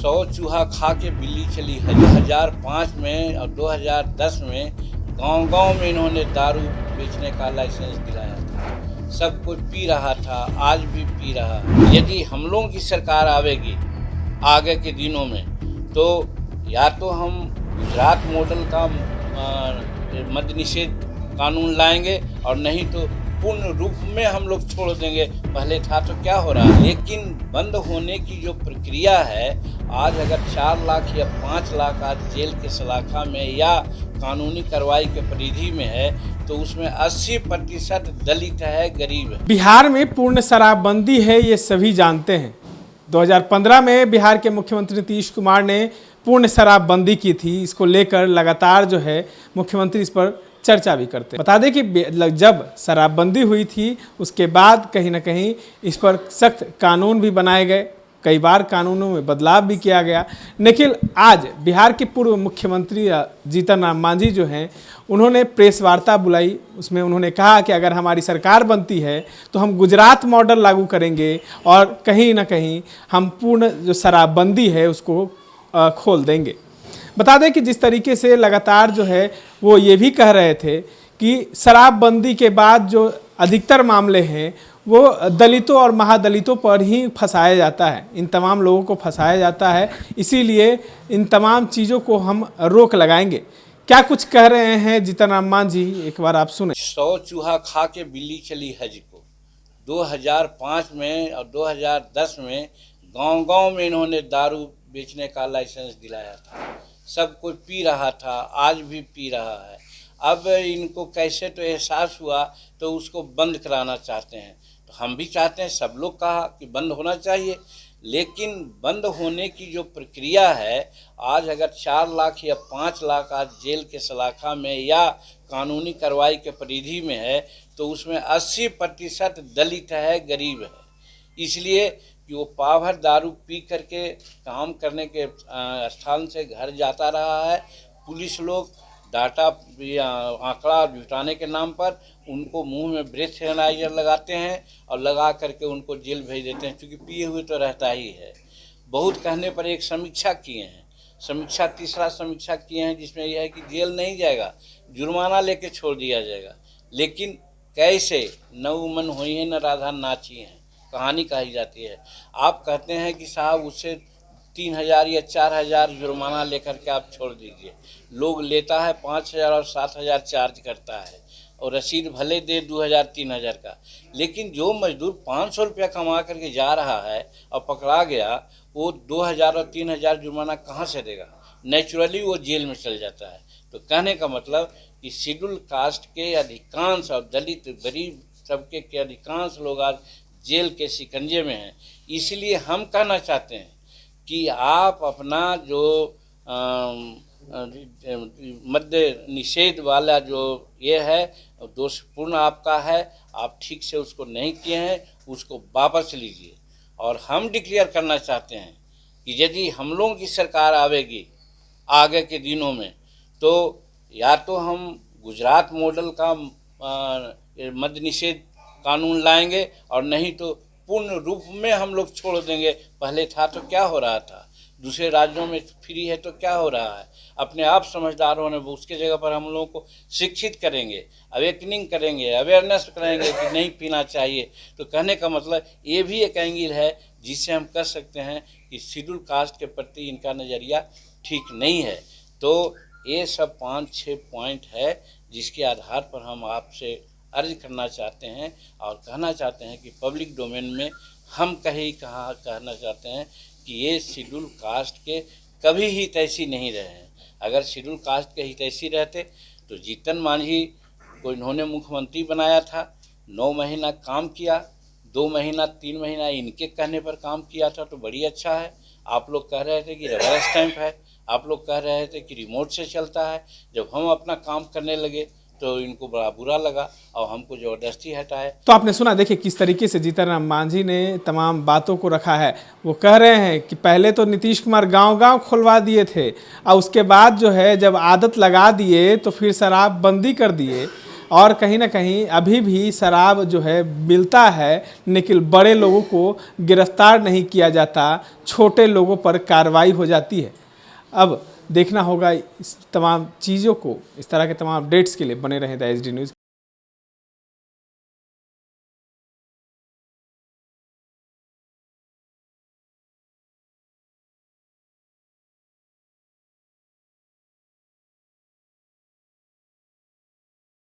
100 चूहा खा के बिल्ली चली है। 2005 में और 2010 में गांव-गांव में इन्होंने दारू बेचने का लाइसेंस दिलाया था। सब कोई पी रहा था, आज भी पी रहा है। यदि हम लोगों की सरकार आवेगी आगे के दिनों में, तो या तो हम गुजरात मॉडल का मद्य निषेध कानून लाएंगे और नहीं तो पूर्ण रूप में हम लोग छोड़ देंगे। पहले था तो क्या हो रहा है, लेकिन बंद होने की जो प्रक्रिया है, आज अगर 4 लाख या 5 लाख आज जेल के सलाखा में या कानूनी कार्रवाई के परिधि में है, तो उसमें 80% दलित है, गरीब है। बिहार में पूर्ण शराबबंदी है, ये सभी जानते हैं। 2015 में बिहार के मुख्यमंत्री नीतीश कुमार ने पूर्ण शराबबंदी की थी। इसको लेकर लगातार जो है मुख्यमंत्री इस पर चर्चा भी करते हैं। बता दें कि जब शराबबंदी हुई थी उसके बाद कहीं ना कहीं इस पर सख्त कानून भी बनाए गए, कई बार कानूनों में बदलाव भी किया गया। लेकिन आज बिहार के पूर्व मुख्यमंत्री जीतन राम मांझी जो हैं, उन्होंने प्रेस वार्ता बुलाई। उसमें उन्होंने कहा कि अगर हमारी सरकार बनती है तो हम गुजरात मॉडल लागू करेंगे और कहीं ना कहीं हम पूर्ण जो शराबबंदी है उसको खोल देंगे। बता दें कि जिस तरीके से लगातार जो है वो ये भी कह रहे थे कि शराबबंदी के बाद जो अधिकतर मामले हैं वो दलितों और महादलितों पर ही फंसाया जाता है, इन तमाम लोगों को फंसाया जाता है, इसीलिए इन तमाम चीज़ों को हम रोक लगाएंगे। क्या कुछ कह रहे हैं जीतन राम मांझी, एक बार आप सुने। 100 चूहा खा के बिल्ली चली हज को। 2005 में और 2010 में गांव-गांव में इन्होंने दारू बेचने का लाइसेंस दिलाया था। सब कोई पी रहा था, आज भी पी रहा है। अब इनको कैसे तो एहसास हुआ तो उसको बंद कराना चाहते हैं। तो हम भी चाहते हैं, सब लोग कहा कि बंद होना चाहिए, लेकिन बंद होने की जो प्रक्रिया है, आज अगर 4 लाख या 5 लाख आज जेल के सलाखा में या कानूनी कार्रवाई के परिधि में है, तो उसमें 80% दलित है, गरीब है। इसलिए कि वो पावभर दारू पी करके काम करने के स्थान से घर जाता रहा है। पुलिस लोग डाटा आंकड़ा जुटाने के नाम पर उनको मुंह में ब्रेथ एनालाइजर लगाते हैं और लगा करके उनको जेल भेज देते हैं, क्योंकि पिए हुए तो रहता ही है। बहुत कहने पर एक समीक्षा किए हैं, तीसरा समीक्षा किए हैं, जिसमें यह है कि जेल नहीं जाएगा, जुर्माना लेके छोड़ दिया जाएगा। लेकिन कैसे, न मन हुई है न राधा नाची है, कहानी कही जाती है। आप कहते हैं कि साहब उससे 3000 या 4000 जुर्माना लेकर के आप छोड़ दीजिए। लोग लेता है 5000 और 7000 चार्ज करता है, और रसीद भले दे 2000-3000 का, लेकिन जो मजदूर 500 रुपया कमा करके जा रहा है और पकड़ा गया, वो 2000 और 3000 जुर्माना कहाँ से देगा? नेचुरली वो जेल में चल जाता है। तो कहने का मतलब कि शेड्यूल कास्ट के अधिकांश और दलित गरीब तबके के अधिकांश लोग आज जेल के शिकंजे में हैं। इसलिए हम कहना चाहते हैं कि आप अपना जो मद्य निषेध वाला जो ये है, दोषपूर्ण आपका है, आप ठीक से उसको नहीं किए हैं, उसको वापस लीजिए। और हम डिक्लेयर करना चाहते हैं कि यदि हम लोगों की सरकार आवेगी आगे के दिनों में, तो या तो हम गुजरात मॉडल का मद्य निषेध कानून लाएंगे और नहीं तो पूर्ण रूप में हम लोग छोड़ देंगे। पहले था तो क्या हो रहा था, दूसरे राज्यों में फ्री है तो क्या हो रहा है। अपने आप समझदार होने, उसके जगह पर हम लोगों को शिक्षित करेंगे, अवेकनिंग करेंगे, अवेयरनेस करेंगे कि नहीं पीना चाहिए। तो कहने का मतलब ये भी एक एंगल है जिससे हम कह सकते हैं कि शेड्यूल कास्ट के प्रति इनका नज़रिया ठीक नहीं है। तो ये सब 5-6 पॉइंट है जिसके आधार पर हम आपसे अर्ज करना चाहते हैं और कहना चाहते हैं कि पब्लिक डोमेन में हम कहना चाहते हैं कि ये शेड्यूल कास्ट के कभी ही तैसी नहीं रहे हैं। अगर शेड्यूल कास्ट के ही तैसी रहते तो जीतन मांझी को इन्होंने मुख्यमंत्री बनाया था, 9 महीना काम किया, 2 महीना 3 महीना इनके कहने पर काम किया था, तो बड़ी अच्छा है। आप लोग कह रहे थे कि रबर स्टैंप है, आप लोग कह रहे थे कि रिमोट से चलता है। जब हम अपना काम करने लगे तो इनको बड़ा बुरा लगा और हमको ज़बरदस्ती हटाए। तो आपने सुना, देखिए किस तरीके से जीतन राम मांझी ने तमाम बातों को रखा है। वो कह रहे हैं कि पहले तो नीतीश कुमार गांव-गांव खुलवा दिए थे और उसके बाद जो है जब आदत लगा दिए तो फिर शराब बंदी कर दिए। और कहीं ना कहीं अभी भी शराब जो है मिलता है, लेकिन बड़े लोगों को गिरफ्तार नहीं किया जाता, छोटे लोगों पर कार्रवाई हो जाती है। अब देखना होगा इस तमाम चीज़ों को, इस तरह के तमाम अपडेट्स के लिए बने रहें द एचडी न्यूज़।